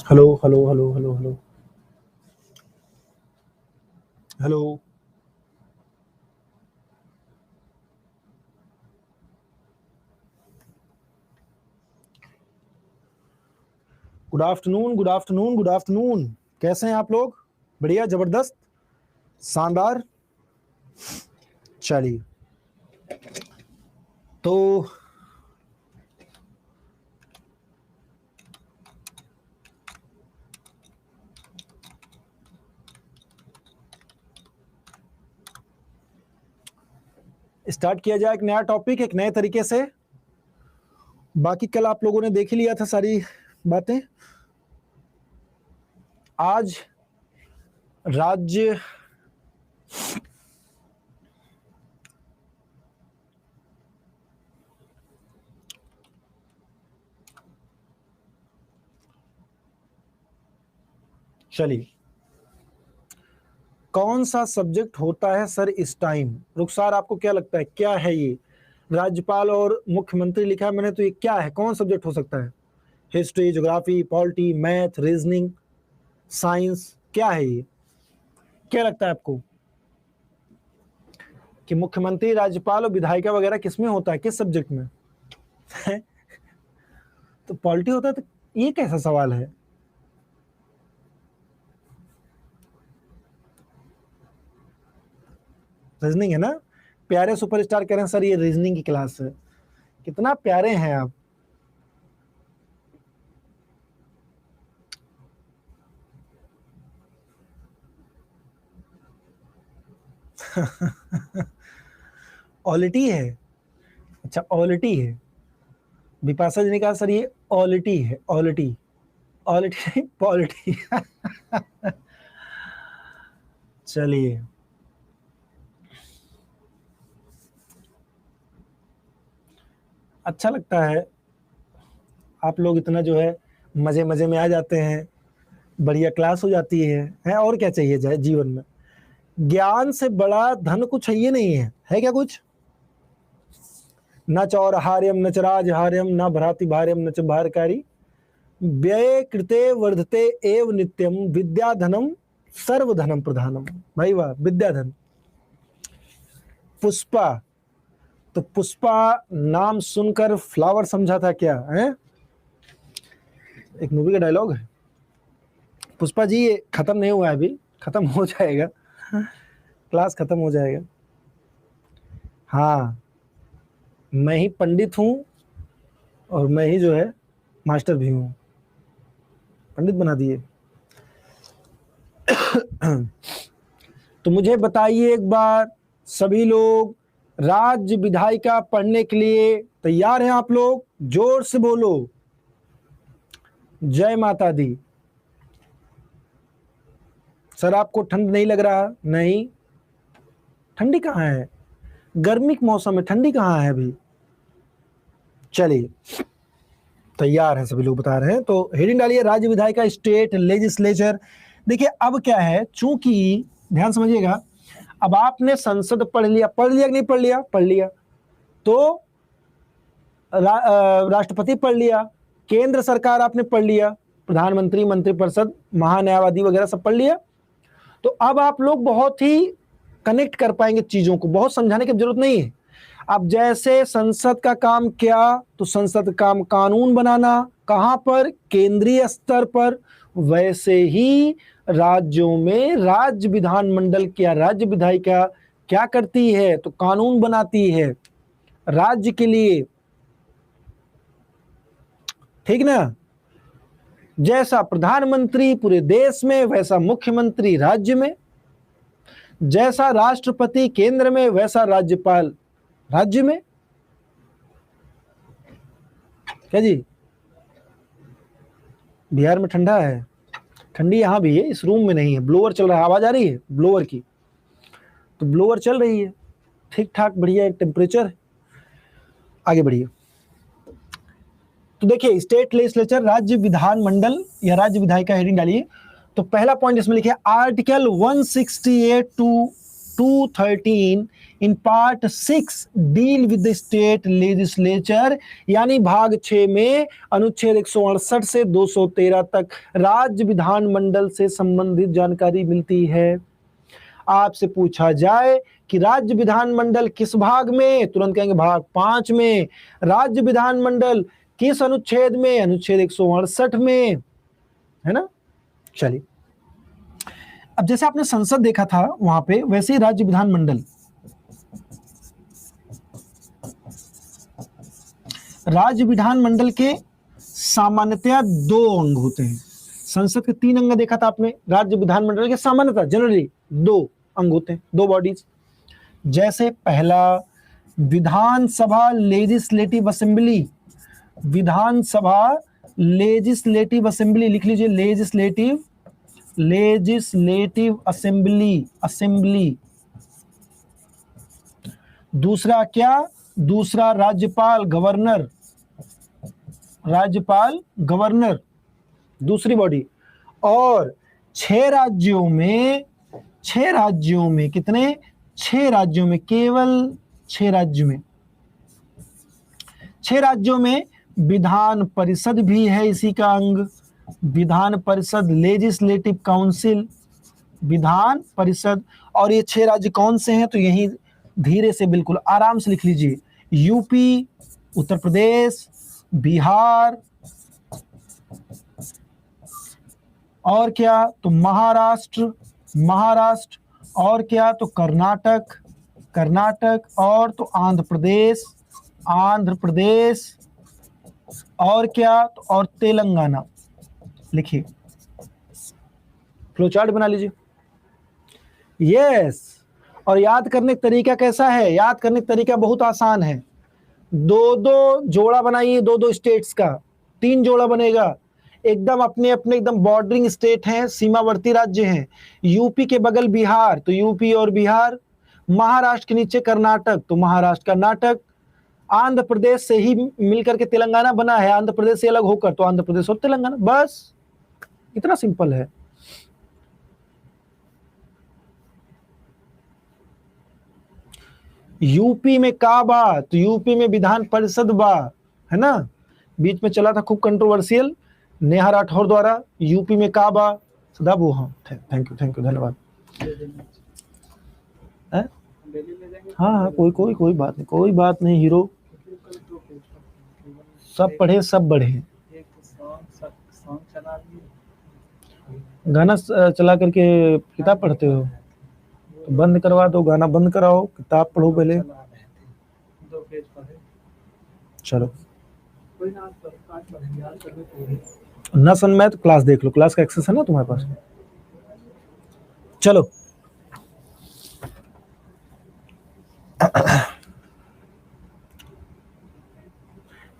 Hello hello hello hello hello hello. Good afternoon good afternoon good afternoon. कैसे हैं आप लोग? बढ़िया, जबरदस्त, शानदार। चलिए, तो स्टार्ट किया जाए एक नया टॉपिक, एक नए तरीके से। बाकी कल आप लोगों ने देख ही लिया था सारी बातें। आज राज्य चलिए, कौन सा सब्जेक्ट होता है सर इस टाइम? रुखसार, आपको क्या लगता है क्या है ये? राज्यपाल और मुख्यमंत्री लिखा है मैंने, तो ये क्या है? कौन सब्जेक्ट हो सकता है? History, geography, polity, math, reasoning, science, क्या है ये? क्या लगता है आपको कि मुख्यमंत्री, राज्यपाल और विधायिका वगैरह किस में होता है, किस सब्जेक्ट में? तो पॉलिटी होता है, तो ये कैसा सवाल है? रीजनिंग है ना? प्यारे सुपरस्टार कह रहे हैं सर ये रीजनिंग की क्लास है। कितना प्यारे हैं आप। ऑलिटी है? अच्छा, ऑलिटी है। बिपाशा जी ने कहा सर ये ऑलिटी है, ऑलिटी। ऑलिटी नहीं, पॉलिटी। चलिए, अच्छा लगता है आप लोग इतना जो है मजे मजे में आ जाते हैं। बढ़िया क्लास हो जाती है और क्या चाहिए जाए जीवन में? ज्ञान से बड़ा धन कुछ है ये नहीं है क्या कुछ? न चौर हार्यम न च राज हार्यम न भ्राति भार्यम न च भारकारी व्यय कृते वर्धते एव नित्यम विद्याधनम सर्वधनम प्रधानम। भाई वाह, विद्याधन। पुष्पा, तो पुष्पा नाम सुनकर फ्लावर समझा था क्या है? एक मूवी का डायलॉग है। पुष्पा जी ये खत्म नहीं हुआ है अभी, खत्म हो जाएगा, क्लास खत्म हो जाएगा। हाँ, मैं ही पंडित हूँ और मैं ही जो है मास्टर भी हूँ। पंडित बना दिए। तो मुझे बताइए एक बार, सभी लोग राज्य विधायिका पढ़ने के लिए तैयार हैं आप लोग? जोर से बोलो, जय माता दी। सर आपको ठंड नहीं लग रहा? नहीं, ठंडी कहाँ है? गर्मी के मौसम में ठंडी कहाँ है अभी? चलिए, तैयार है सभी लोग, बता रहे हैं तो हेडिंग डालिए, राज्य विधायिका स्टेट लेजिस्लेचर। देखिए अब क्या है, चूंकि ध्यान समझिएगा, अब आपने संसद पढ़ लिया कि नहीं पढ़ लिया? पढ़ लिया। तो राष्ट्रपति पढ़ लिया, केंद्र सरकार आपने पढ़ लिया, प्रधानमंत्री, मंत्रिपरिषद, महान्यायवादी वगैरह सब पढ़ लिया। तो अब आप लोग बहुत ही कनेक्ट कर पाएंगे चीजों को, बहुत समझाने की जरूरत नहीं है। अब जैसे संसद का काम क्या, तो संसद का काम कानून बनाना, कहां पर? केंद्रीय स्तर पर। वैसे ही राज्यों में राज्य विधानमंडल क्या, राज्य विधायिका क्या करती है? तो कानून बनाती है राज्य के लिए, ठीक ना? जैसा प्रधानमंत्री पूरे देश में, वैसा मुख्यमंत्री राज्य में, जैसा राष्ट्रपति केंद्र में, वैसा राज्यपाल राज्य में। क्या जी, बिहार में ठंडा है? ठंडी यहां भी है, इस रूम में नहीं है। ब्लोअर चल रहा है, आवाज आ रही है ब्लोअर की? तो ब्लोअर चल रही है, ठीक ठाक बढ़िया टेम्परेचर। आगे बढ़िए। तो देखिए, स्टेट लेजिस्लेचर, राज्य विधानमंडल या राज्य विधायिका, हेडिंग डालिए। तो पहला पॉइंट इसमें लिखे article 168 to 213 in part 6 deal with the state legislature, यानी भाग 6 में अनुच्छेद 168 से 213 तक राज्य विधानमंडल से संबंधित जानकारी मिलती है। आपसे पूछा जाए कि राज्य विधानमंडल किस भाग में, तुरंत कहेंगे भाग 5 में। राज्य विधानमंडल किस अनुच्छेद में, अनुच्छेद 168 में, है ना। चलिए, अब जैसे आपने संसद देखा था वहां पे, वैसे ही राज्य विधानमंडल, राज्य विधानमंडल के सामान्यतया 2 अंग होते हैं। संसद के 3 अंग देखा था आपने, राज्य विधानमंडल के सामान्यतः जनरली 2 अंग होते हैं, 2 बॉडीज। जैसे पहला विधानसभा लेजिस्लेटिव असेंबली, विधानसभा लेजिस्लेटिव असेंबली, लिख लीजिए लेजिस्लेटिव असेंबली। दूसरा क्या, दूसरा राज्यपाल गवर्नर, दूसरी बॉडी। और 6 राज्यों में कितने, 6 राज्यों में, केवल 6 राज्यों में विधान परिषद भी है इसी का अंग। Vidhan Parishad, legislative council, Vidhan Parishad. और ये 6 राज्य कौन से हैं, तो यही धीरे से बिल्कुल आराम से लिख लीजिए, यूपी, उत्तर प्रदेश, बिहार, और क्या तो महाराष्ट्र, और क्या तो कर्नाटक, और तो आंध्र प्रदेश, और क्या तो और तेलंगाना। लिखिए, फ्लो चार्ट बना लीजिए। यस, और याद करने का तरीका कैसा है, याद करने का तरीका बहुत आसान है। 2-2 जोड़ा बनाइए, 2-2 स्टेट्स का, 3 जोड़ा बनेगा। एकदम अपने एकदम बॉर्डरिंग स्टेट हैं, सीमावर्ती राज्य हैं। यूपी के बगल बिहार, तो यूपी और बिहार। महाराष्ट्र के नीचे कर्नाटक, तो महाराष्ट्र कर्नाटक। आंध्र प्रदेश से ही मिलकर के तेलंगाना बना है, आंध्र प्रदेश से अलग होकर, तो आंध्र प्रदेश और तेलंगाना। बस इतना सिंपल है। यूपी में काबा, तो यूपी में विधान परिषद बा, है ना। बीच में चला था खूब कंट्रोवर्शियल, नेहा राठौर द्वारा, यूपी में काबा सदा वो। हाँ, थैंक यू, धन्यवाद। हाँ, कोई बात नहीं हीरो, सब पढ़े सब बढ़े। गाना चला करके किताब पढ़ते हो, तो बंद करवा दो, गाना बंद कराओ, किताब पढ़ो पहले। चलो, ना सुन में तो क्लास देख लो, क्लास का एक्सेस है ना तुम्हारे पास। चलो,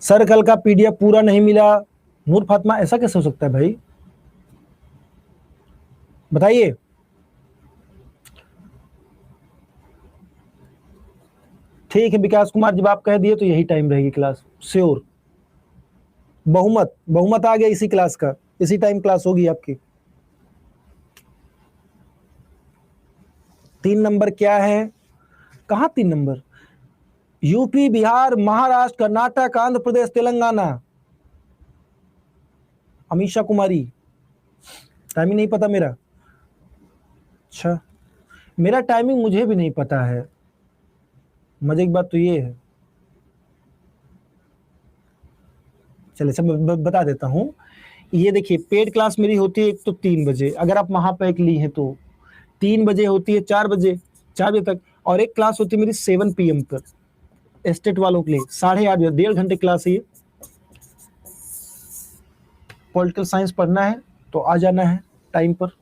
सर कल का पीडीएफ पूरा नहीं मिला, नूर फातिमा, ऐसा कैसे हो सकता है भाई, बताइए। ठीक है विकास कुमार, जब आप कह दिए तो यही टाइम रहेगी क्लास, श्योर। बहुमत आ गया इसी क्लास का, इसी टाइम क्लास होगी आपकी। 3 नंबर क्या है, कहाँ 3 नंबर, यूपी, बिहार, महाराष्ट्र, कर्नाटक, आंध्र प्रदेश, तेलंगाना। अमीशा कुमारी, टाइमिंग नहीं पता मेरा, अच्छा मेरा टाइमिंग मुझे भी नहीं पता है। मजे की बात तो ये है, चलिए सब बता देता हूँ। ये देखिए, पेड क्लास मेरी होती है एक तो 3 बजे, अगर आप महापैक ली हैं तो 3 बजे होती है, 4 बजे तक। और एक क्लास होती है मेरी 7 PM पर, एस्टेट वालों के लिए 8:30 बजे, 1.5 घंटे क्लास है ये। पॉलिटिकल साइंस पढ़ना है तो आ जाना है टाइम पर।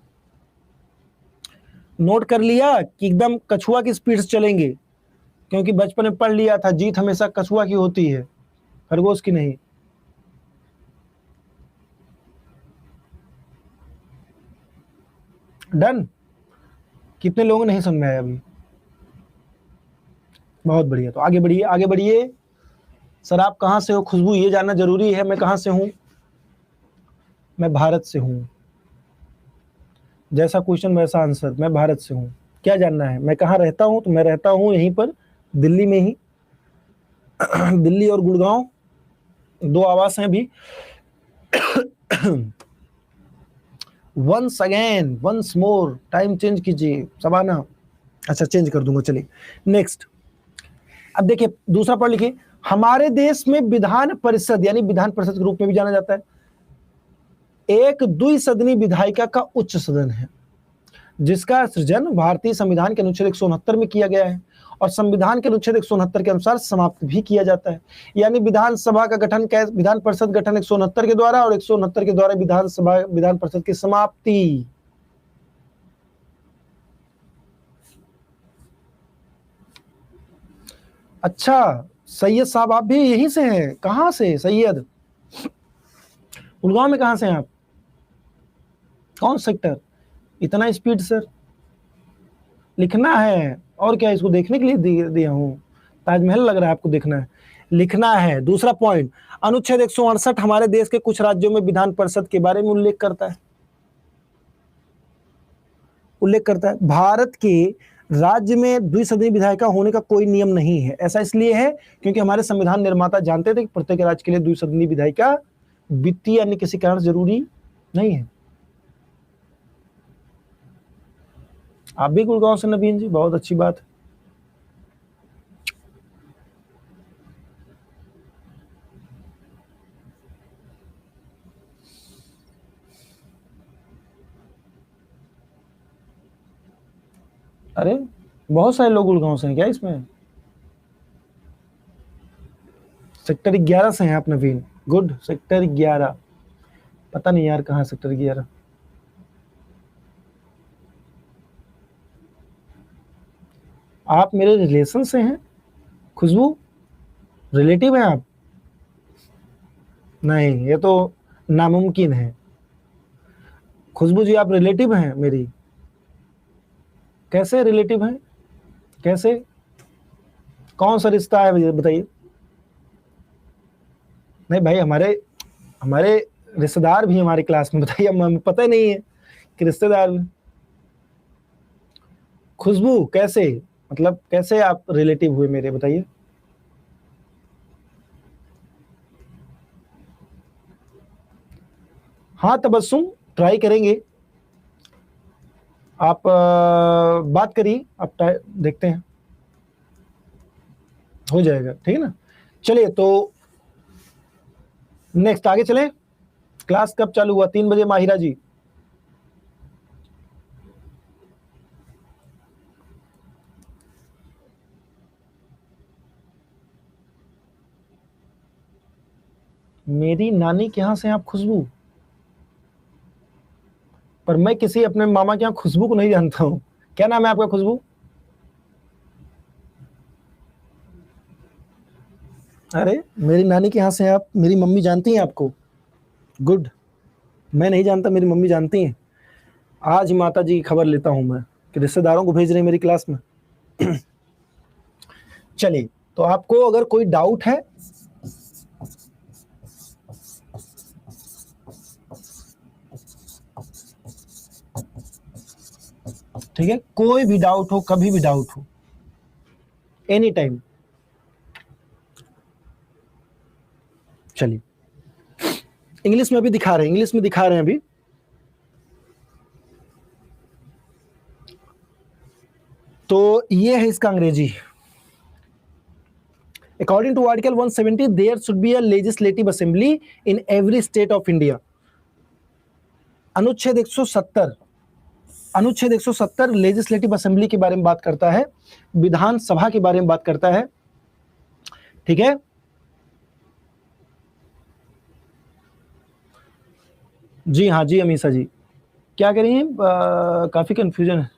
नोट कर लिया कि एकदम कछुआ की स्पीड से चलेंगे, क्योंकि बचपन में पढ़ लिया था, जीत हमेशा कछुआ की होती है, खरगोश की नहीं। डन, कितने लोगों ने नहीं समझ में आया अभी, बहुत बढ़िया। तो आगे बढ़िए। सर आप कहाँ से हो, खुशबू, ये जानना जरूरी है, मैं कहाँ से हूँ, मैं भारत से हूँ। जैसा क्वेश्चन वैसा आंसर, मैं भारत से हूँ। क्या जानना है? मैं कहाँ रहता हूँ? तो मैं रहता हूँ यहीं पर दिल्ली में ही। दिल्ली और गुड़गांव 2 आवास हैं अभी। Once again, once more, time change कीजिए सबाना। अच्छा चेंज कर दूंगा, चलिए नेक्स्ट। अब देखिए दूसरा पढ़ लिखिए। हमारे देश में विधान परिषद यानी विधान परिषद के रूप में भी जाना जाता है, एक द्विसदनी विधायिका का उच्च सदन है, जिसका सृजन भारतीय संविधान के अनुच्छेद 169 में किया गया है और संविधान के अनुच्छेद 169 के अनुसार समाप्त भी किया जाता है। यानी विधानसभा का गठन, विधान परिषद गठन 169 के द्वारा और 169 के द्वारा विधानसभा विधान परिषद की समाप्ति। अच्छा सैयद साहब आप भी यहीं से हैं? कहां से सैयद? गुड़गांव में कहां से हैं आप? कौन सेक्टर? इतना स्पीड सर, लिखना है और क्या, इसको देखने के लिए दिया हूं? ताजमहल लग रहा है आपको देखना है, लिखना है। दूसरा पॉइंट, अनुच्छेद 168 हमारे देश के कुछ राज्यों में विधान परिषद के बारे में उल्लेख करता है। भारत के राज्य में द्विसदनी विधायिका होने का कोई नियम नहीं है। ऐसा इसलिए है क्योंकि हमारे संविधान निर्माता जानते थे कि प्रत्येक राज्य के लिए द्विसदनी विधायिका वित्तीय अन्य किसी कारण जरूरी नहीं है। आप भी गुड़गांव से नवीन जी, बहुत अच्छी बात है। अरे बहुत सारे लोग गुड़गांव से हैं क्या इसमें? सेक्टर 11 से हैं आप नवीन, गुड। सेक्टर 11, पता नहीं यार कहाँ सेक्टर 11। आप मेरे रिलेशन से हैं खुशबू? रिलेटिव हैं आप? नहीं, ये तो नामुमकिन है। खुशबू जी आप रिलेटिव हैं मेरी? कैसे रिलेटिव हैं? कैसे, कौन सा रिश्ता है बताइए? नहीं भाई, हमारे रिश्तेदार भी हमारे क्लास में, बताइए, हमें पता ही नहीं है कि रिश्तेदार भी। खुशबू कैसे, मतलब कैसे आप रिलेटिव हुए मेरे, बताइए? हाँ तबस्सुम, ट्राई करेंगे। आप बात करिए, आप देखते हैं, हो जाएगा, ठीक है ना। चलिए तो नेक्स्ट आगे चलें। क्लास कब चालू हुआ? 3 बजे माहिरा जी। मेरी नानी के यहाँ से आप खुशबू? पर मैं किसी अपने मामा के यहाँ खुशबू को नहीं जानता हूँ। क्या नाम है आपका खुशबू? अरे मेरी नानी के यहाँ से आप, मेरी मम्मी जानती हैं आपको? गुड, मैं नहीं जानता, मेरी मम्मी जानती हैं। आज ही माता जी की खबर लेता हूं मैं कि रिश्तेदारों को भेज रहे हैं मेरी क्लास में। चलिए तो आपको अगर कोई डाउट है, ठीक है, कोई भी डाउट हो, कभी भी डाउट हो, एनी टाइम। चलिए इंग्लिश में भी दिखा रहे हैं, इंग्लिश में दिखा रहे हैं अभी। तो ये है इसका अंग्रेजी। According to Article 170, there should be a legislative assembly in every state of India. अनुच्छेद 170 लेजिस्लेटिव असेंबली के बारे में बात करता है, विधानसभा के बारे में बात करता है, ठीक है। जी हाँ जी अमीषा जी, क्या कह रही हैं? काफी कंफ्यूजन है।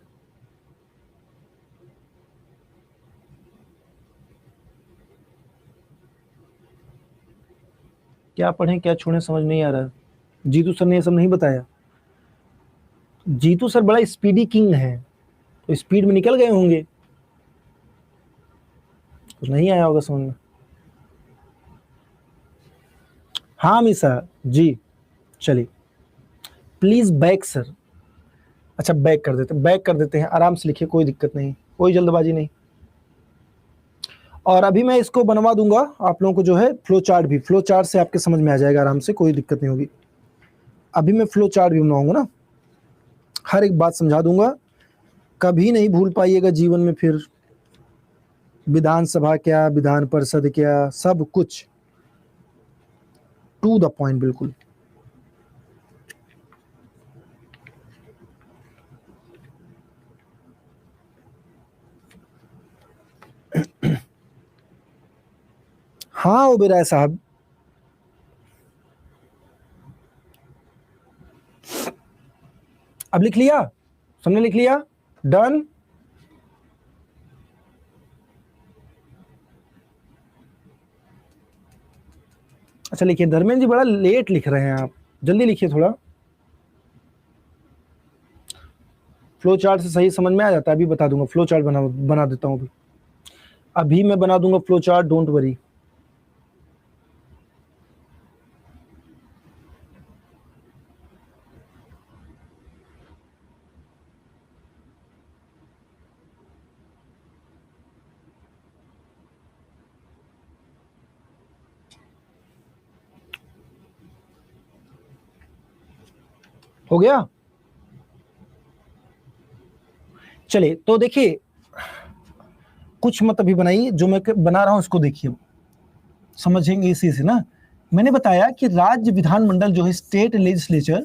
क्या पढ़ें क्या छोड़ें समझ नहीं आ रहा। जीतू सर ने ये सब नहीं बताया। जीतू सर बड़ा स्पीडी किंग है, तो स्पीड में निकल गए होंगे, कुछ नहीं आया होगा समझ में। हाँ अमीषा जी, चलिए प्लीज बैक सर, अच्छा बैक कर देते हैं, आराम से लिखिए, कोई दिक्कत नहीं, कोई जल्दबाजी नहीं। और अभी मैं इसको बनवा दूंगा आप लोगों को, जो है फ्लो चार्ट से आपके समझ में आ जाएगा आराम से, कोई दिक्कत नहीं होगी। अभी मैं फ्लो चार्ट भी बनाऊंगा ना, हर एक बात समझा दूंगा, कभी नहीं भूल पाइएगा जीवन में फिर। विधानसभा क्या, विधान परिषद क्या, सब कुछ टू द पॉइंट बिल्कुल। हाँ ओबेराय साहब, अब लिख लिया, सबने लिख लिया, डन। अच्छा लिखिए, धर्मेंद्र जी बड़ा लेट लिख रहे हैं आप, जल्दी लिखिए थोड़ा। फ्लो चार्ट से सही समझ में आ जाता है, अभी बता दूंगा, फ्लो चार्ट बना देता हूँ अभी मैं बना दूंगा फ्लो चार्ट, डोंट वरी। हो गया, चलिए तो देखिए, कुछ मत अभी बनाइए, जो मैं बना रहा हूं उसको देखिए, समझेंगे इसी से ना। मैंने बताया कि राज्य विधानमंडल जो है, स्टेट लेजिस्लेचर,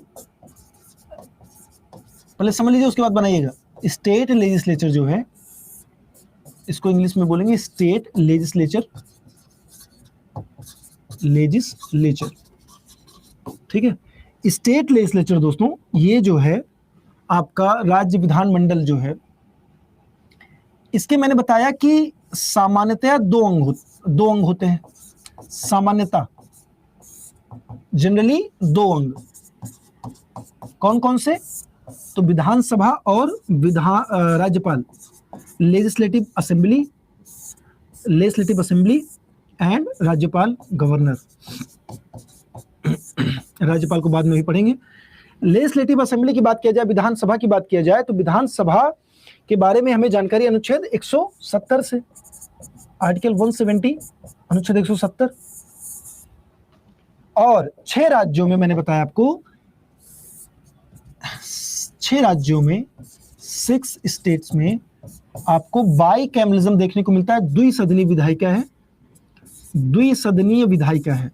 पहले समझ लीजिए उसके बाद बनाइएगा। स्टेट लेजिस्लेचर जो है, इसको इंग्लिश में बोलेंगे स्टेट लेजिस्लेचर, ठीक है। स्टेट लेजिस्लेचर दोस्तों, ये जो है आपका राज्य विधानमंडल जो है, इसके मैंने बताया कि सामान्यतया दो अंग होते हैं, सामान्यता, जनरली दो अंग। कौन कौन से? तो विधानसभा और राज्यपाल, लेजिस्लेटिव असेंबली एंड राज्यपाल गवर्नर। राज्यपाल को बाद में भी पढ़ेंगे। लेजिस्लेटिव असेंबली की बात किया जाए, विधानसभा की बात किया जाए, तो विधानसभा के बारे में हमें जानकारी अनुच्छेद 170 से, आर्टिकल 170, अनुच्छेद 170। और 6 राज्यों में मैंने बताया आपको, 6 राज्यों में, 6 स्टेट्स में आपको बाइकैमलिज्म देखने को मिलता है। द्विसदनीय विधायिका है,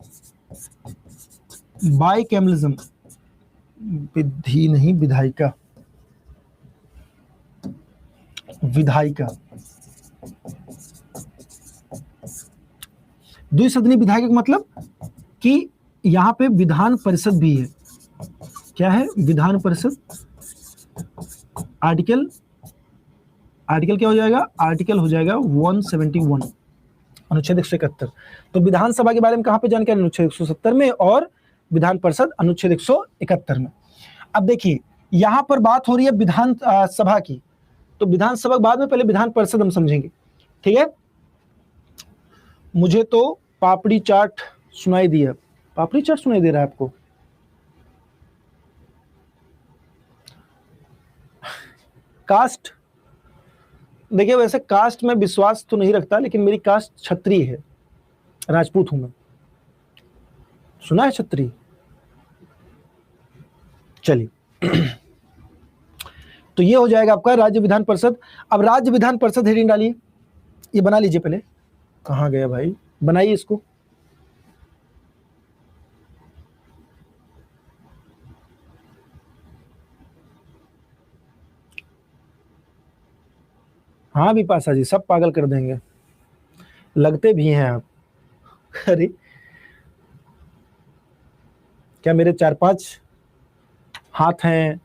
बाइकैमलिज्म, विधि नहीं विधायिका, विधायिका, द्विसदनीय विधायिका का मतलब कि यहां पे विधान परिषद भी है। क्या है? विधान परिषद। आर्टिकल क्या हो जाएगा? आर्टिकल हो जाएगा 171, अनुच्छेद 171। तो विधानसभा के बारे में कहां पे जानकारी? अनुच्छेद 170 में, और विधान परिषद अनुच्छेद 171 में। अब देखिए, यहां पर बात हो रही है विधान सभा की, तो विधानसभा बाद में, पहले विधान परिषद हम समझेंगे, ठीक है। मुझे तो पापड़ी चाट सुनाई दिया, पापड़ी चाट सुनाई दे रहा है आपको? कास्ट, देखिए वैसे कास्ट में विश्वास तो नहीं रखता, लेकिन मेरी कास्ट क्षत्रिय है, राजपूत हूं मैं। सुना है क्षत्रिय? चलिए तो ये हो जाएगा आपका राज्य विधान परिषद। अब राज्य विधान परिषद हेडिंग डालिए, ये बना लीजिए पहले। कहां गया भाई? बनाइए इसको। हाँ विपाशा जी, सब पागल कर देंगे, लगते भी हैं आप। अरे क्या मेरे 4-5 हाथ हैं,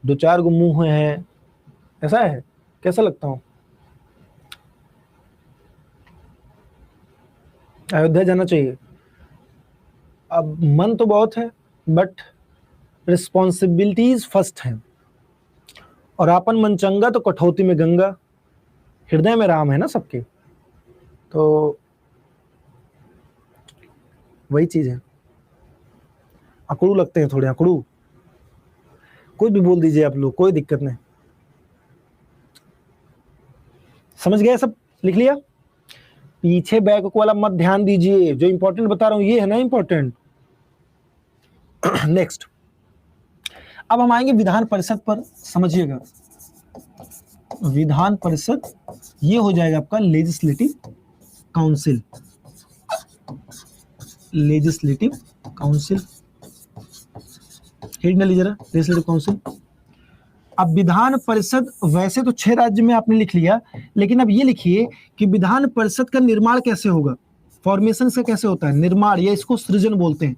2-4 गो मुंह हैं, ऐसा है? कैसा लगता हूं? अयोध्या जाना चाहिए। अब मन तो बहुत है, बट रिस्पॉन्सिबिलिटीज फर्स्ट हैं, और आपन मन चंगा तो कठौती में गंगा, हृदय में राम है ना सबके, तो वही चीज है। अकड़ू लगते हैं थोड़े, अकड़ू, कुछ भी बोल दीजिए आप लोग, कोई दिक्कत नहीं। समझ गए सब? लिख लिया? पीछे बैक वाला मत ध्यान दीजिए, जो इंपॉर्टेंट बता रहा हूं ये है ना इंपॉर्टेंट। नेक्स्ट, अब हम आएंगे विधान परिषद पर। समझिएगा, विधान परिषद ये हो जाएगा आपका legislative council. Legislative council, head ना लीजिए, लेजिस्लेटिव काउंसिल। अब विधान परिषद, वैसे तो 6 राज्य में आपने लिख लिया, लेकिन अब ये लिखिए कि विधान परिषद का निर्माण कैसे होगा, फॉर्मेशन से कैसे होता है, निर्माण, या इसको सृजन बोलते हैं।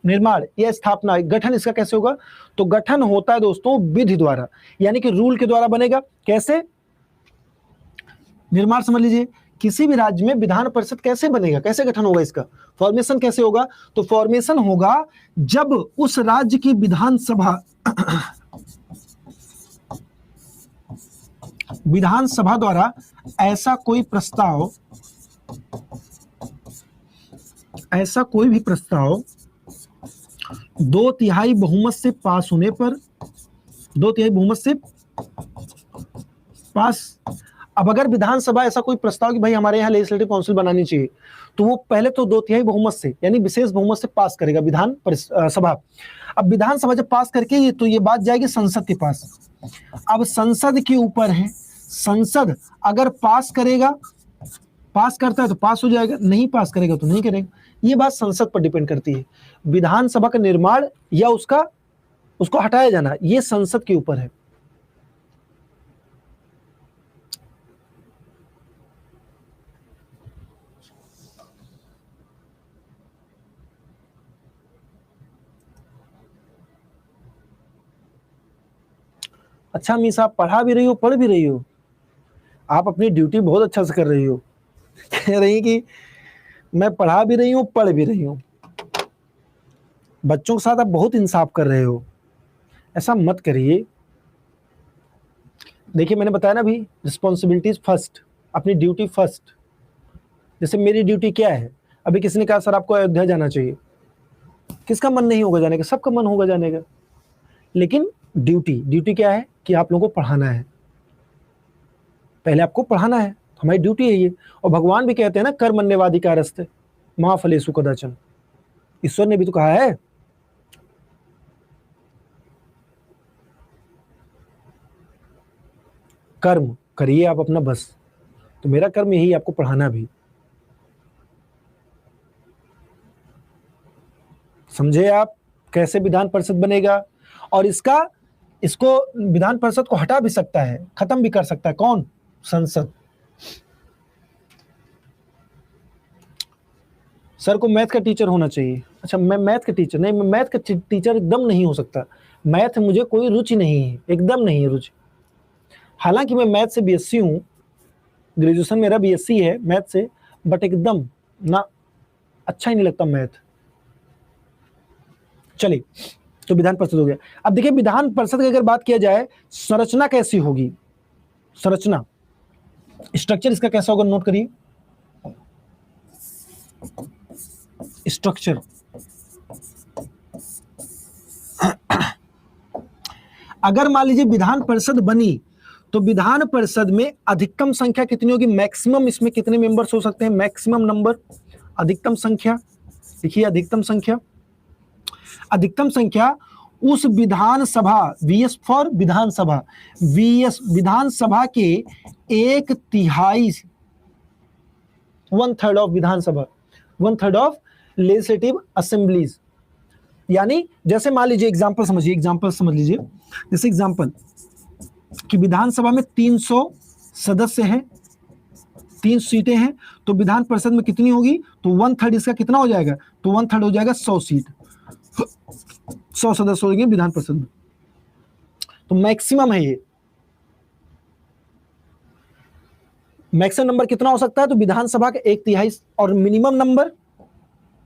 निर्माण या स्थापना, गठन इसका कैसे होगा? तो गठन होता है दोस्तों विधि द्वारा, यानी कि रूल के द्वारा बनेगा। कैसे निर्माण समझ लीजिए, किसी भी राज्य में विधान परिषद कैसे बनेगा, कैसे गठन होगा, इसका फॉर्मेशन कैसे होगा? तो फॉर्मेशन होगा जब उस राज्य की विधानसभा विधानसभा द्वारा ऐसा कोई भी प्रस्ताव 2/3 बहुमत से पास होने पर, 2/3 बहुमत से पास। अब अगर विधानसभा ऐसा कोई प्रस्ताव कि भाई हमारे यहाँ लेजिस्लेटिव काउंसिल बनानी चाहिए, तो वो पहले तो 2/3 बहुमत से, यानी विशेष बहुमत से पास करेगा विधान सभा। अब विधानसभा जब पास करके ये, तो ये बात जाएगी संसद के पास। अब संसद के ऊपर है, संसद अगर पास करेगा, पास करता है तो पास हो जाएगा, नहीं पास करेगा तो नहीं करेगा। ये बात संसद पर डिपेंड करती है। विधानसभा का निर्माण या उसको हटाया जाना, ये संसद के ऊपर है। अच्छा मीस, आप पढ़ा भी रही हो, पढ़ भी रही हो, आप अपनी ड्यूटी बहुत अच्छा से कर रही हो। कह रही कि मैं पढ़ा भी रही हूँ, पढ़ भी रही हूँ। बच्चों के साथ आप बहुत इंसाफ कर रहे हो, ऐसा मत करिए। देखिए मैंने बताया ना अभी, रिस्पॉन्सिबिलिटीज फर्स्ट, अपनी ड्यूटी फर्स्ट। जैसे मेरी ड्यूटी क्या है, अभी किसी ने कहा सर आपको अयोध्या जाना चाहिए, किसका मन नहीं होगा जाने का? सबका मन होगा जाने का। लेकिन ड्यूटी क्या है कि आप लोगों को पढ़ाना है, पहले आपको पढ़ाना है, हमारी ड्यूटी है ये। और भगवान भी कहते हैं ना, कर्मण्येवाधिकारस्ते मा फलेषु कदाचन, ईश्वर ने भी तो कहा है। कर्म करिए आप अपना बस, तो मेरा कर्म यही, आपको पढ़ाना भी। समझे आप कैसे विधान परिषद बनेगा? और इसको विधान परिषद को हटा भी सकता है, खत्म भी कर सकता है, कौन? संसद। सर को मैथ का टीचर होना चाहिए। अच्छा मैं मैथ का टीचर नहीं, मैं मैथ का टीचर एकदम नहीं हो सकता। मैथ मुझे कोई रुचि नहीं है, एकदम नहीं है रुचि। हालांकि मैं मैथ से बीएससी हूँ, ग्रेजुएशन मेरा बीएससी है मैथ से, बट एकदम ना, अच्छा ही नहीं लगता मैथ। चलिए, तो विधान परिषद हो गया। अब देखिए विधान परिषद की अगर बात किया जाए, संरचना कैसी होगी, संरचना, स्ट्रक्चर इसका कैसा होगा, नोट करिए। स्ट्रक्चर, अगर मान लीजिए विधान परिषद बनी, तो विधान परिषद में अधिकतम संख्या कितनी होगी, मैक्सिमम इसमें कितने मेंबर्स हो सकते हैं, मैक्सिमम नंबर, अधिकतम संख्या। देखिए अधिकतम संख्या, अधिकतम संख्या उस विधानसभा, वीएस फॉर विधानसभा, वीएस विधानसभा के 1/3, 1/3 of Vidhan Sabha, 1/3 of legislative assemblies. यानी जैसे मान लीजिए एग्जांपल समझिए, एग्जांपल समझ लीजिए, जैसे एग्जांपल कि विधानसभा में 300 सदस्य हैं, 3 सीटें हैं, तो विधान परिषद में कितनी होगी, तो 1/3 इसका कितना हो जाएगा, तो 1/3 हो जाएगा 100 सीट, 100 सदस्य होंगे विधान परिषद में। तो मैक्सिमम है ये, मैक्सिमम नंबर कितना हो सकता है, तो विधानसभा का 1/3। और मिनिमम नंबर,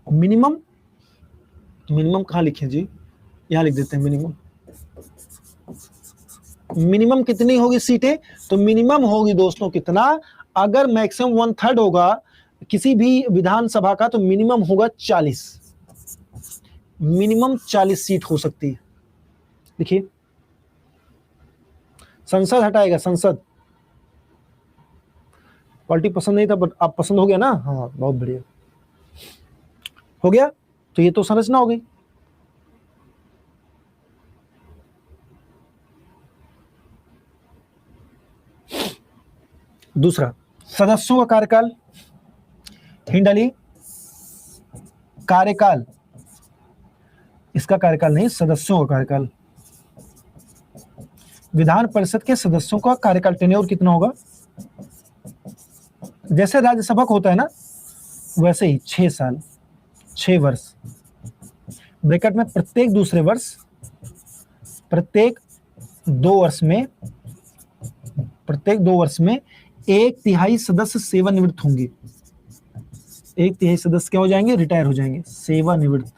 मिनिमम कहां लिखे जी, यहां लिख देते हैं मिनिमम। मिनिमम कितनी होगी सीटें, तो मिनिमम होगी दोस्तों कितना, अगर मैक्सिमम 1/3 होगा किसी भी विधानसभा का, तो मिनिमम होगा 40। मिनिमम 40 सीट हो सकती है। देखिए, संसद हटाएगा, संसद। पॉलिटी पसंद नहीं था बट आप पसंद हो गया ना, हाँ बहुत बढ़िया हो गया। तो ये तो संरचना हो गई। दूसरा, सदस्यों का कार्यकाल। हिंट डालिए, कार्यकाल, इसका कार्यकाल नहीं, सदस्यों का कार्यकाल। विधान परिषद के सदस्यों का कार्यकाल टेन्योर कितना होगा? जैसे राज्यसभा का होता है ना, वैसे ही 6 साल, 6 वर्ष। ब्रैकेट में प्रत्येक दूसरे वर्ष, प्रत्येक 2 वर्ष में, प्रत्येक 2 वर्ष में 1/3 सदस्य सेवानिवृत्त होंगे। 1/3 सदस्य क्या हो जाएंगे? रिटायर हो जाएंगे, सेवानिवृत्त।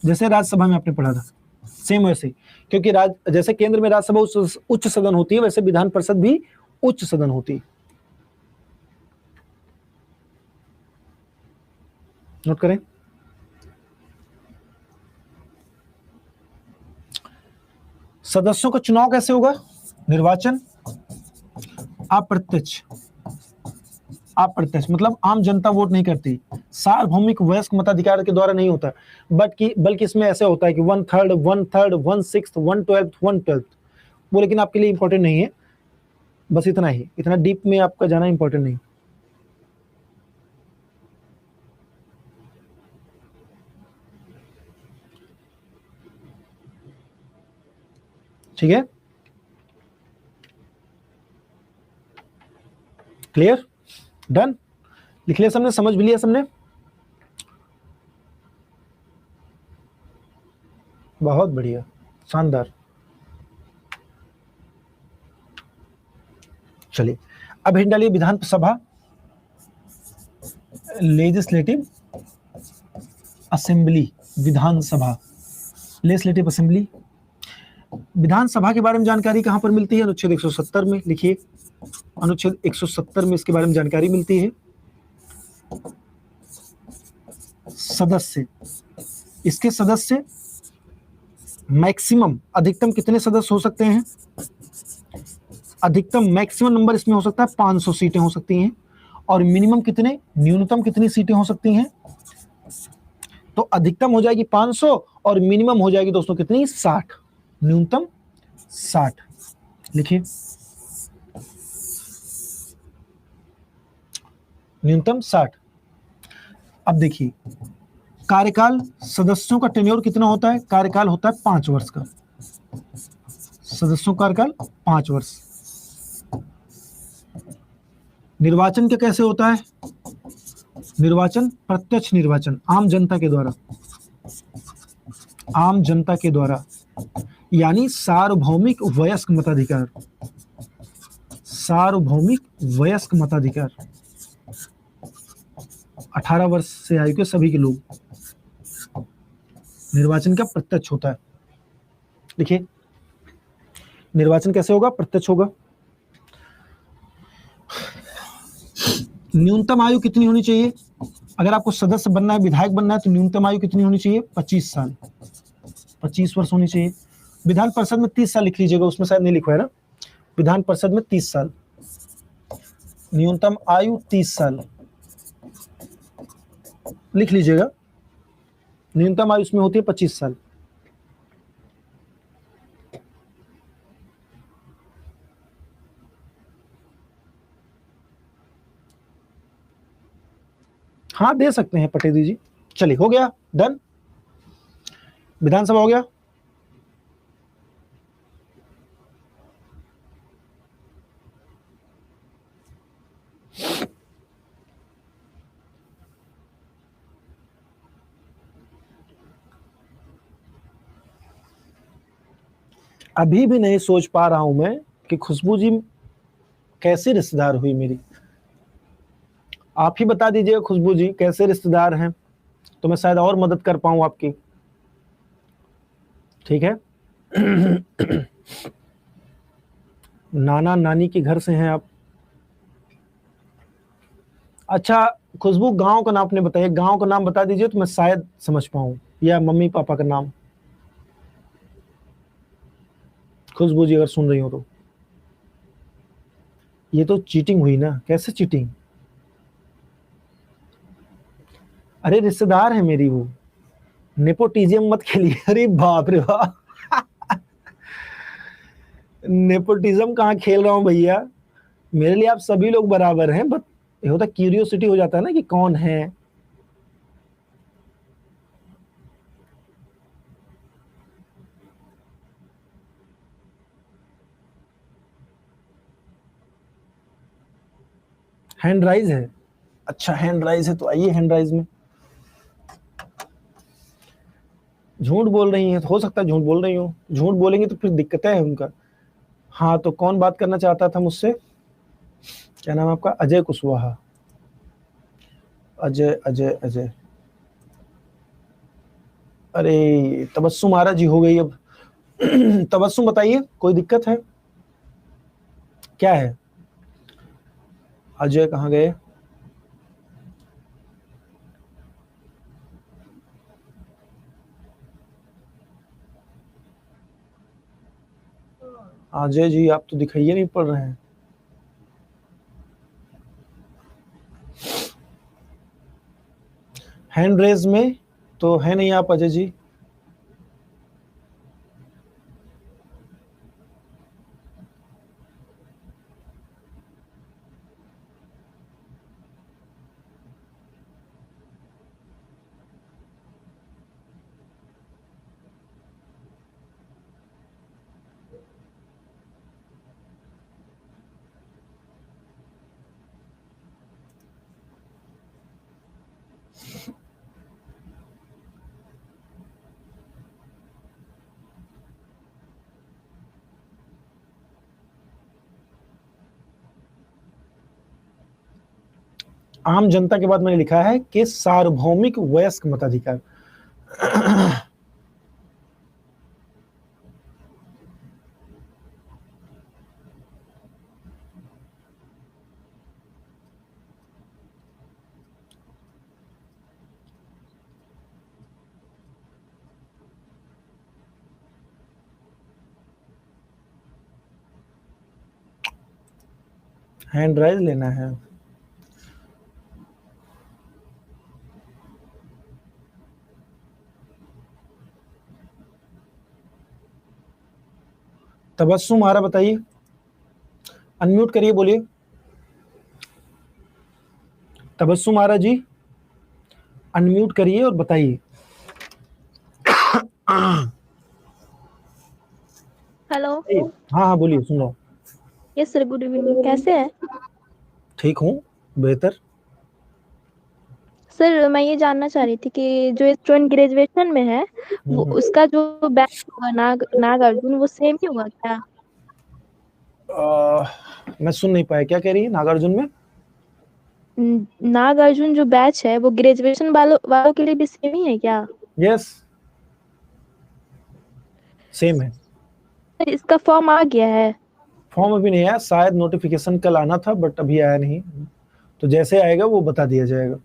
जैसे राज्यसभा में आपने पढ़ा था, सेम वैसे ही। क्योंकि जैसे केंद्र में राज्यसभा उच्च सदन होती है, वैसे विधान परिषद भी उच्च सदन होती है। नोट करें। सदस्यों का चुनाव कैसे होगा? निर्वाचन, अप्रत्यक्ष। अप्रत्यक्ष मतलब आम जनता वोट नहीं करती, सार्वभौमिक वयस्क मताधिकार के द्वारा नहीं होता, बल्कि इसमें ऐसे होता है कि 1/3, 1/3, 1/6, 1/12, 1/12। वो लेकिन आपके लिए इंपॉर्टेंट नहीं है, बस इतना ही, इतना डीप में आपका जाना इंपॉर्टेंट नहीं। ठीक है, क्लियर, डन, लिख लिया सबने, समझ भी लिया सबने? बहुत बढ़िया, शानदार। चलिए, अब हिंट डालिए, विधानसभा, लेजिस्लेटिव असेंबली, विधानसभा, लेजिस्लेटिव असेंबली। विधानसभा के बारे में जानकारी कहां पर मिलती है? अनुच्छेद 170 में। लिखिए, अनुच्छेद 170 में इसके बारे में जानकारी मिलती है। सदस्य, इसके सदस्य मैक्सिमम, अधिकतम कितने सदस्य हो सकते हैं? अधिकतम, मैक्सिमम नंबर इसमें हो सकता है 500 सीटें हो सकती हैं। और मिनिमम कितने, न्यूनतम कितनी सीटें हो सकती हैं? तो अधिकतम हो जाएगी 500 और मिनिमम हो जाएगी दोस्तों कितनी? 60, न्यूनतम 60। लिखिए, न्यूनतम 60। अब देखिए, कार्यकाल, सदस्यों का टेन्योर कितना होता है? कार्यकाल होता है 5 वर्ष का, सदस्यों का कार्यकाल 5 वर्ष। निर्वाचन क्या कैसे होता है? निर्वाचन, प्रत्यक्ष निर्वाचन, आम जनता के द्वारा, आम जनता के द्वारा, यानी सार्वभौमिक वयस्क मताधिकार, सार्वभौमिक वयस्क मताधिकार, 18 वर्ष से आयु के सभी के लोग। निर्वाचन का प्रत्यक्ष होता है। देखिए, निर्वाचन कैसे होगा? प्रत्यक्ष होगा। न्यूनतम आयु कितनी होनी चाहिए? अगर आपको सदस्य बनना है, विधायक बनना है, तो न्यूनतम आयु कितनी होनी चाहिए? 25 साल, 25 वर्ष होनी चाहिए। विधान परिषद में 30 साल लिख लीजिएगा, उसमें शायद नहीं लिखा है ना। विधान परिषद में 30 साल, न्यूनतम आयु 30 साल लिख लीजिएगा। न्यूनतम आयु इसमें होती है 25 साल। हाँ दे सकते हैं, पटे दीजिए। चलिए, हो गया, डन, विधानसभा हो गया। अभी भी नहीं सोच पा रहा हूं मैं कि खुशबू जी कैसे रिश्तेदार हुई मेरी। आप ही बता दीजिएगा खुशबू जी कैसे रिश्तेदार हैं, तो मैं शायद और मदद कर पाऊं आपकी। ठीक है। नाना नानी के घर से हैं आप? अच्छा, खुशबू गांव का नाम आपने बताया, गांव का नाम बता दीजिए तो मैं शायद समझ पाऊं। या मम्मी पापा का नाम? खुशबू जी अगर सुन रही हो तो ये तो चीटिंग हुई ना। कैसे चीटिंग? अरे रिश्तेदार है मेरी वो, नेपोटिज्म मत खेलिए। अरे बाप रे बाप, नेपोटिज्म कहाँ खेल रहा हूँ भैया। मेरे लिए आप सभी लोग बराबर हैं, बट ये होता क्यूरियोसिटी हो जाता है ना कि कौन है। हैंड राइज है? अच्छा हैंड राइज है तो आइए हैंड राइज में। झूठ बोल रही हैं तो हो सकता है झूठ बोल रही हूँ, झूठ बोलेंगे तो फिर दिक्कतें हैं उनका। हाँ तो कौन बात करना चाहता था मुझसे? क्या नाम है आपका? अजय कुशवाहा। अजय अजय अजय, अरे तबस्सुम आरा जी हो गई अब। तबस्सुम बताइए, कोई दिक्कत है? क्या है? अजय कहाँ गए? अजय जी आप तो दिखाइए नहीं पड़ रहे हैं। हैंड रेज में तो है नहीं आप अजय जी। आम जनता के बाद मैंने लिखा है कि सार्वभौमिक वयस्क मताधिकार। हैंड राइज लेना है। तबस्सुम आरा बताइए, अनम्यूट करिए, बोलिए। तबस्सुम आरा जी अनम्यूट करिए और बताइए। हेलो। हाँ हाँ बोलिए, सुन रहा हूँ। Yes sir, good evening. कैसे हैं? ठीक हूँ, बेहतर। सर मैं ये जानना चाह रही थी कि जो स्टूडेंट ग्रेजुएशन में है वो उसका जो बैच होगा नागार्जुन, वो सेम ही होगा क्या? मैं सुन नहीं पाया, क्या कह रही है? नागार्जुन में नागार्जुन जो बैच है वो ग्रेजुएशन वालों के लिए भी सेम ही है क्या? यस सेम है। सर इसका फॉर्म आ गया है? फॉर्म अभी नहीं आया, शायद नोटिफिकेशन कल आना था बट अभी आया नहीं, तो जैसे आएगा वो बता दिया जाएगा।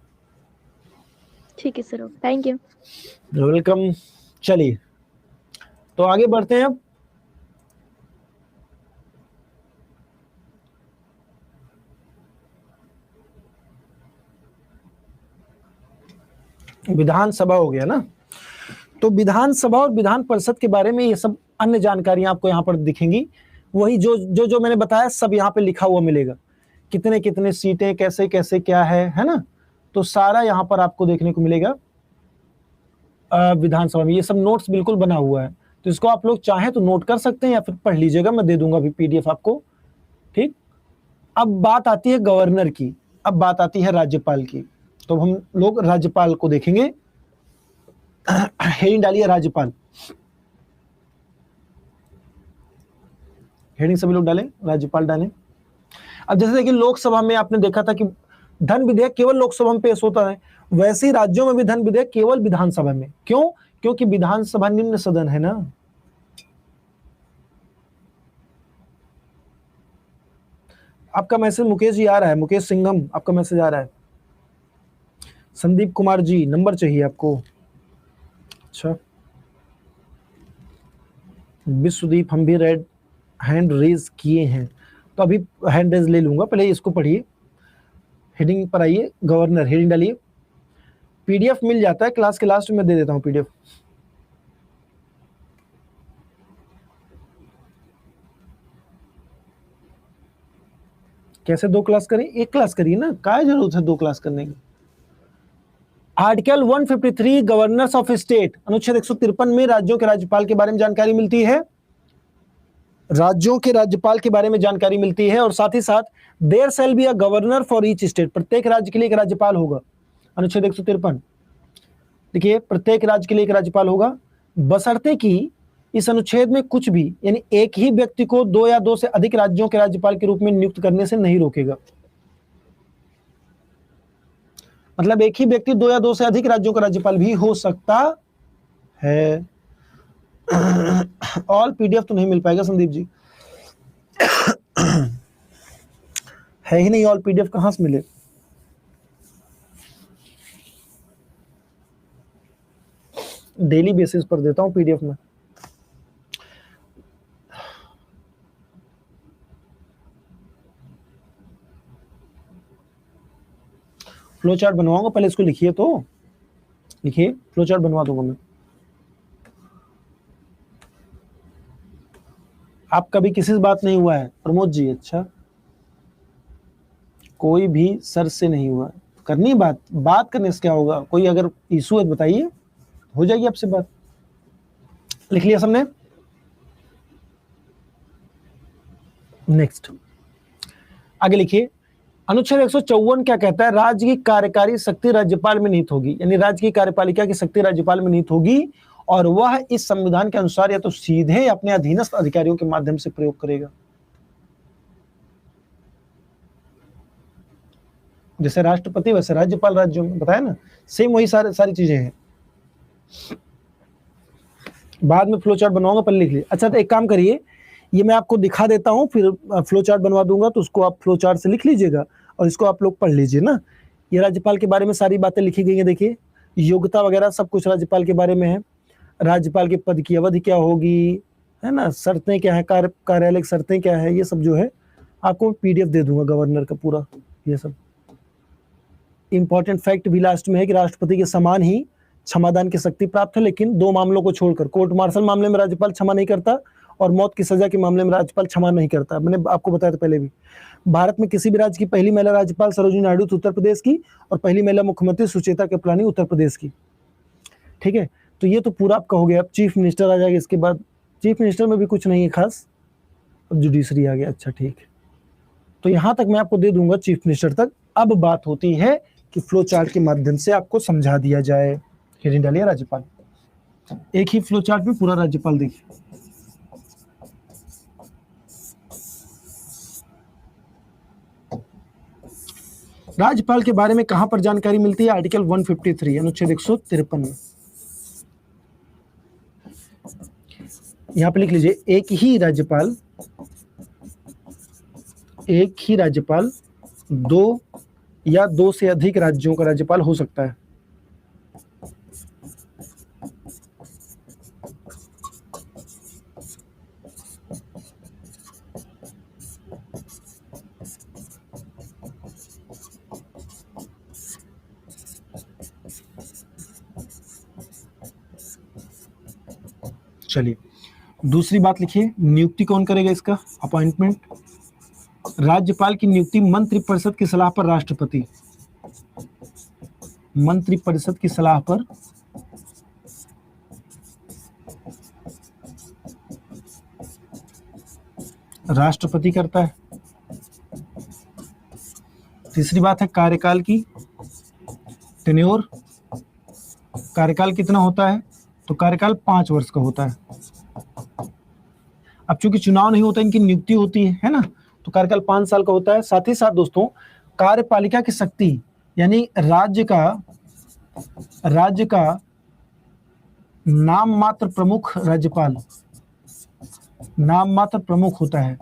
ठीक है सर, थैंक यू। वेलकम। चलिए तो आगे बढ़ते हैं अब। विधानसभा हो गया ना, तो विधानसभा और विधान परिषद के बारे में ये सब अन्य जानकारियां आपको यहाँ पर दिखेंगी। वही जो जो जो मैंने बताया सब यहाँ पे लिखा हुआ मिलेगा, कितने कितने सीटें, कैसे कैसे क्या है ना। तो सारा यहाँ पर आपको देखने को मिलेगा। विधानसभा में ये सब नोट्स बिल्कुल बना हुआ है, तो इसको आप लोग चाहें तो नोट कर सकते हैं या फिर पढ़ लीजिएगा, मैं दे दूंगा अभी पीडीएफ आपको। ठीक। अब बात आती है गवर्नर की, अब बात आती है राज्यपाल की। तो हम लोग राज्यपाल को देखेंगे। हेडिंग डालिए राज्यपाल, हेडिंग सभी लोग डालें, राज्यपाल डालें। अब जैसे देखिए लोकसभा में आपने देखा था कि धन विधेयक केवल लोकसभा में पेश होता है, वैसे ही राज्यों में भी धन विधेयक केवल विधानसभा में। क्यों? क्योंकि विधानसभा निम्न सदन है ना। आपका मैसेज मुकेश जी आ रहा है, मुकेश सिंघम आपका मैसेज आ रहा है। संदीप कुमार जी नंबर चाहिए आपको, अच्छा, विश्वदीप हम भी रेड हैंड रेज किए हैं, तो अभी हैंड रेज ले लूंगा, पहले इसको पढ़िए। हेडिंग पर आइए, गवर्नर हेडिंग डालिए। पीडीएफ मिल जाता है क्लास के लास्ट में, दे देता हूँ पीडीएफ। कैसे 2 क्लास करें? 1 क्लास करिए ना, क्या जरूरत है 2 क्लास करने की। आर्टिकल 153 गवर्नर्स ऑफ स्टेट, अनुच्छेद 153 में राज्यों के राज्यपाल के बारे में जानकारी मिलती है। राज्यों के राज्यपाल के बारे में जानकारी मिलती है, और साथ ही साथ there shall be a governor for each state, प्रत्येक राज्य के लिए एक राज्यपाल होगा। अनुच्छेद 153, देखिए प्रत्येक राज्य के लिए एक राज्यपाल होगा, बशर्ते कि इस अनुच्छेद में कुछ भी, यानी एक ही व्यक्ति को 2 या 2 से अधिक राज्यों के राज्यपाल के रूप में नियुक्त करने से नहीं रोकेगा। मतलब एक ही व्यक्ति 2 या 2 से अधिक राज्यों का राज्यपाल भी हो सकता है। ऑल पीडीएफ तो नहीं मिल पाएगा संदीप जी, है ही नहीं ऑल पीडीएफ, कहां से मिले? डेली बेसिस पर देता हूं पीडीएफ में। फ्लो चार्ट बनवाऊंगा, पहले इसको लिखिए, तो लिखिए, फ्लो चार्ट बनवा दूंगा मैं। आपका भी किसी से बात नहीं हुआ है प्रमोद जी? अच्छा, कोई भी सर से नहीं हुआ, करनी बात करने से क्या होगा? कोई अगर इशू है बताइए, हो जाएगी आपसे बात। लिख लिया सबने? नेक्स्ट आगे लिखिए, अनुच्छेद 154 क्या कहता है? राज्य की कार्यकारी शक्ति राज्यपाल में निहित होगी, यानी राज्य की कार्यपालिका की शक्ति राज्यपाल में निहित होगी, और वह इस संविधान के अनुसार या तो सीधे अपने अधीनस्थ अधिकारियों के माध्यम से प्रयोग करेगा। जैसे राष्ट्रपति वैसे राज्यपाल राज्यों में, बताया ना, सेम वही सारी चीजें हैं। बाद में फ्लो चार्ट बनवाऊंगा, पहले लिख लीजिए। अच्छा, तो एक काम करिए, ये मैं आपको दिखा देता हूँ, फिर फ्लो चार्ट बनवा दूंगा, तो उसको आप फ्लो चार्ट से लिख लीजिएगा और इसको आप लोग पढ़ लीजिए ना। ये राज्यपाल के बारे में सारी बातें लिखी गई हैं, देखिए योग्यता वगैरह सब कुछ राज्यपाल के बारे में है। राज्यपाल के पद की अवधि क्या होगी, है ना, शर्तें क्या है, कार्यालय की शर्तें क्या है, ये सब जो है आपको पीडीएफ दे दूंगा गवर्नर का पूरा। ये सब इंपॉर्टेंट फैक्ट भी लास्ट में है कि राष्ट्रपति के समान ही क्षमादान की शक्ति प्राप्त है, लेकिन 2 मामलों को छोड़कर, कोर्ट मार्शल मामले में राज्यपाल क्षमा नहीं करता और मौत की सजा के मामले में राज्यपाल क्षमा नहीं करता। मैंने आपको बताया था पहले भी। भारत में किसी भी राज्य की पहली महिला राज्यपाल सरोजिनी नायडू उत्तर प्रदेश की, और पहली महिला मुख्यमंत्री सुचेता कृपलानी उत्तर प्रदेश की। ठीक है, तो ये तो पूरा आपका हो गया। अब चीफ मिनिस्टर आ जाएगा, इसके बाद चीफ मिनिस्टर में भी कुछ नहीं है खास, अब जुडिशरी आ गया। अच्छा ठीक है, तो यहां तक मैं आपको दे दूंगा चीफ मिनिस्टर तक। अब बात होती है कि फ्लो चार्ट के माध्यम से आपको समझा दिया जाए। हेडिंग डालिए राज्यपाल, एक ही फ्लो चार्ट में पूरा राज्यपाल देखिए। राज्यपाल के बारे में कहां पर जानकारी मिलती है? आर्टिकल 153 अनुच्छेद 153 में। यहां पे लिख लीजिए, एक ही राज्यपाल 2 या 2 से अधिक राज्यों का राज्यपाल हो सकता है। चलिए दूसरी बात लिखिए, नियुक्ति कौन करेगा इसका? अपॉइंटमेंट। राज्यपाल की नियुक्ति मंत्रिपरिषद की सलाह पर राष्ट्रपति, मंत्रिपरिषद की सलाह पर राष्ट्रपति करता है। तीसरी बात है कार्यकाल की, टेन्योर। कार्यकाल कितना होता है? तो कार्यकाल 5 वर्ष का होता है। अब चूंकि चुनाव नहीं होता, इनकी नियुक्ति होती है ना, तो कार्यकाल 5 साल का होता है। साथ ही साथ दोस्तों, कार्यपालिका की शक्ति, यानी राज्य का नाम मात्र प्रमुख राज्यपाल, नाम मात्र प्रमुख होता है।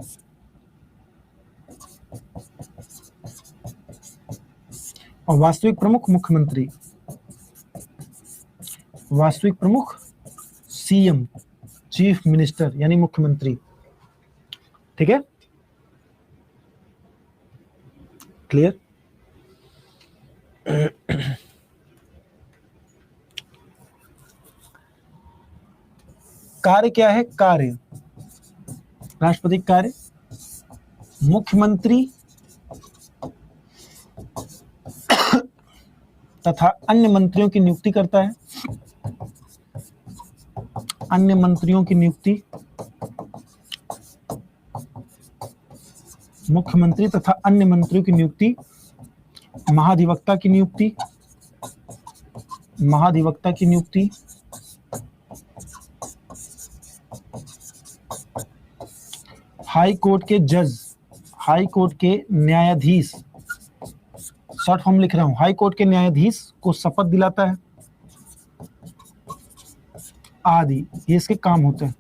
और वास्तविक प्रमुख मुख्यमंत्री, वास्तविक प्रमुख सीएम, चीफ मिनिस्टर यानी मुख्यमंत्री। ठीक है, क्लियर। कार्य क्या है? कार्य, राष्ट्रपति का कार्य मुख्यमंत्री तथा अन्य मंत्रियों की नियुक्ति करता है। अन्य मंत्रियों की नियुक्ति, मुख्यमंत्री तथा अन्य मंत्रियों की नियुक्ति, महाधिवक्ता की नियुक्ति, महाधिवक्ता की नियुक्ति, हाई कोर्ट के जज, हाई कोर्ट के न्यायाधीश, शॉर्ट फॉर्म लिख रहा हूं, हाई कोर्ट के न्यायाधीश को शपथ दिलाता है आदि, ये इसके काम होते हैं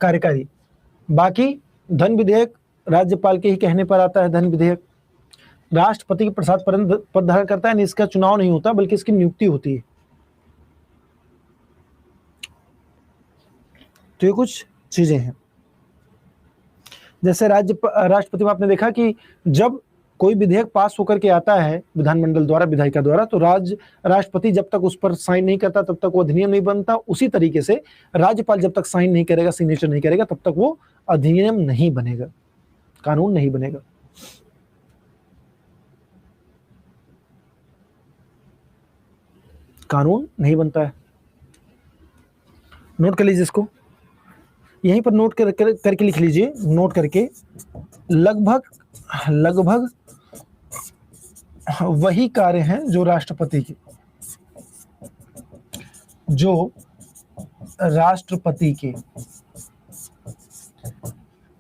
कार्यकारी। बाकी धन विधेयक राज्यपाल के ही कहने पर आता है। धन विधेयक राष्ट्रपति के प्रसाद पद धारण करता है, इसका चुनाव नहीं होता बल्कि इसकी नियुक्ति होती है। तो ये कुछ चीजें हैं। जैसे राष्ट्रपति में आपने देखा कि जब कोई विधेयक पास होकर के आता है विधानमंडल द्वारा, विधायिका द्वारा, तो राष्ट्रपति जब तक उस पर साइन नहीं करता तब तक वो अधिनियम नहीं बनता। उसी तरीके से राज्यपाल जब तक साइन नहीं करेगा, सिग्नेचर नहीं करेगा, तब तक वो अधिनियम नहीं बनेगा, कानून नहीं बनेगा। कानून नहीं बनता है। नोट कर लीजिए इसको, यहीं पर नोट करके लिख लीजिए, नोट करके। लगभग वही कार्य हैं जो राष्ट्रपति के,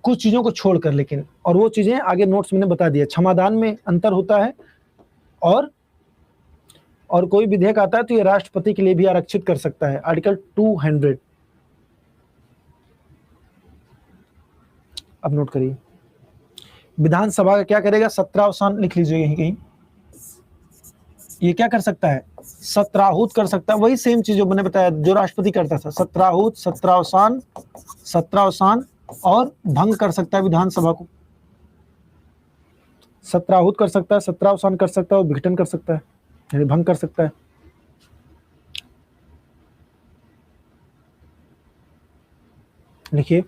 कुछ चीजों को छोड़कर, लेकिन, और वो चीजें आगे नोट्स मैंने बता दिया। क्षमादान में अंतर होता है, और कोई विधेयक आता है तो ये राष्ट्रपति के लिए भी आरक्षित कर सकता है, आर्टिकल 200। अब नोट करिए, विधानसभा का क्या करेगा? सत्रावसान लिख लीजिए यहीं कहीं। ये क्या कर सकता है? सत्राहूत कर सकता है। वही सेम चीज जो मैंने बताया जो राष्ट्रपति करता था, सत्राहूत, सत्रावसान और भंग कर सकता है विधानसभा को। सत्राहूत कर सकता है, सत्रावसान कर सकता है और विघटन कर सकता है, यानी भंग कर सकता है। लिखिए,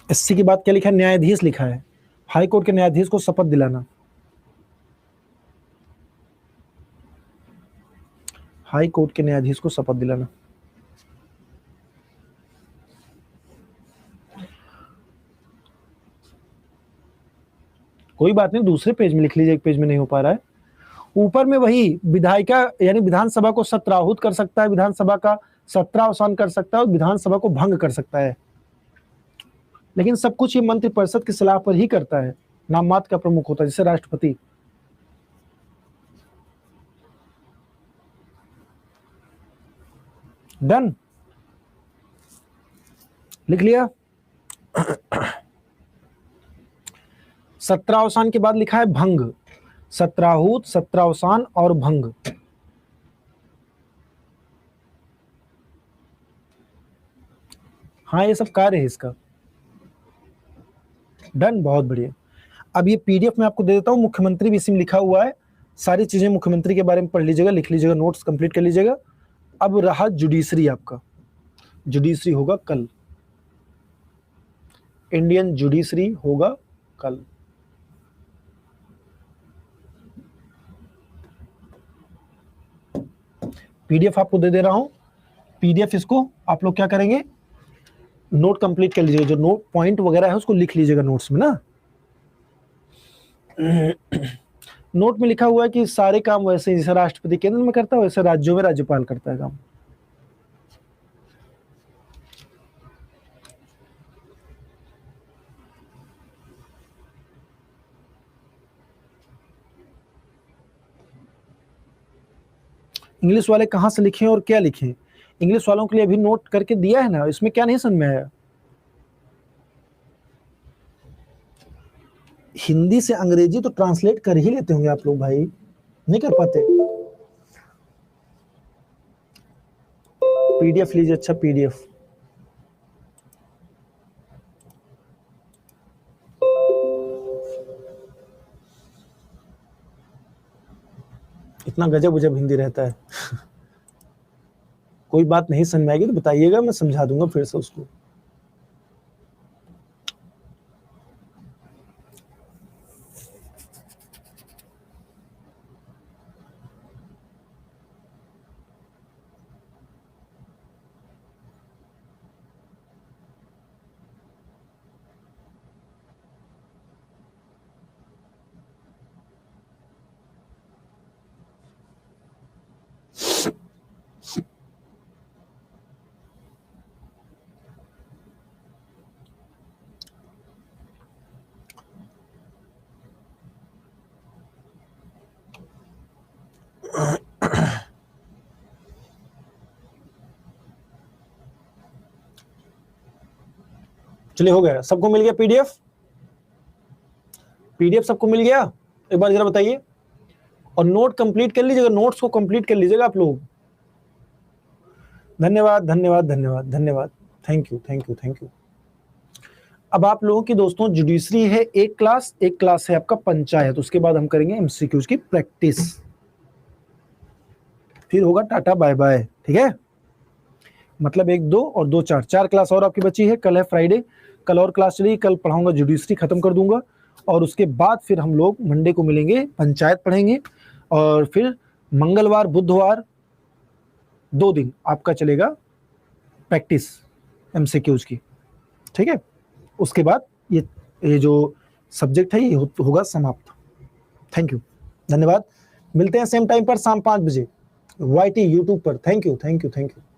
एससी की बात क्या लिखा है? न्यायाधीश लिखा है। हाई कोर्ट के न्यायाधीश को शपथ दिलाना, हाई कोर्ट के न्यायाधीश को शपथ दिलाना। कोई बात नहीं, दूसरे पेज में लिख लीजिए, एक पेज में नहीं हो पा रहा है। ऊपर में वही विधायिका यानी विधानसभा को सत्राहूत कर सकता है, विधानसभा का सत्रावसान कर सकता है और विधानसभा को भंग कर सकता है। लेकिन सब कुछ ये मंत्रिपरिषद की सलाह पर ही करता है, नाम मात्र का प्रमुख होता है, जैसे राष्ट्रपति। डन, लिख लिया। सत्रावसान के बाद लिखा है भंग, सत्राहूत, सत्रावसान और भंग। हाँ, ये सब कार्य है इसका। डन, बहुत बढ़िया। अब ये पीडीएफ में आपको दे देता हूँ, मुख्यमंत्री भी इसमें लिखा हुआ है। सारी चीजें मुख्यमंत्री के बारे में पढ़ लीजिएगा, लिख लीजिएगा, नोट्स कंप्लीट कर लीजिएगा। अब रहा जुडिशरी आपका, जुडिशरी होगा कल, इंडियन जुडिशरी होगा कल। पीडीएफ आपको दे दे रहा हूं, पीडीएफ इसको आप लोग क्या करेंगे, नोट कंप्लीट कर लीजिएगा, जो नोट पॉइंट वगैरह है उसको लिख लीजिएगा नोट्स में ना। नोट में लिखा हुआ है कि सारे काम वैसे जैसे राष्ट्रपति केंद्र में करता है वैसे राज्यों में राज्यपाल करता है काम। इंग्लिश वाले कहाँ से लिखें और क्या लिखें? इंग्लिश वालों के लिए अभी नोट करके दिया है ना, इसमें क्या नहीं समझ में आया? हिंदी से अंग्रेजी तो ट्रांसलेट कर ही लेते होंगे आप लोग भाई, नहीं कर पाते? पीडीएफ लीजिए। अच्छा पीडीएफ, इतना गजब गजब हिंदी रहता है। कोई बात नहीं समझ में आएगी तो बताइएगा, मैं समझा दूंगा फिर से उसको। चलिए हो गया, सबको मिल गया पीडीएफ? पीडीएफ सबको मिल गया? एक बार जरा बताइए। और नोट कंप्लीट कर लीजिएगा, नोट्स को कंप्लीट कर लीजिएगा आप लोग। धन्यवाद धन्यवाद धन्यवाद धन्यवाद, thank you thank you thank you. अब आप लोगों की दोस्तों जुडिशरी है एक क्लास है आपका पंचायत, उसके बाद हम करेंगे एमसीक्यूज की प्रैक्टिस, फिर होगा टाटा बाय बाय, ठीक है? मतलब 1 2 और 2 4, 4 क्लास और आपकी बची है। कल है फ्राइडे, कल और क्लास चलेगी, कल पढ़ाऊंगा जुडिशरी, खत्म कर दूंगा। और उसके बाद फिर हम लोग मंडे को मिलेंगे, पंचायत पढ़ेंगे। और फिर मंगलवार बुधवार 2 दिन आपका चलेगा प्रैक्टिस एमसीक्यूज की, ठीक है? उसके बाद ये जो सब्जेक्ट है ये होगा समाप्त। थैंक यू, धन्यवाद। मिलते हैं सेम टाइम पर शाम 5 बजे YT यूट्यूब पर। Thank you thank you thank you.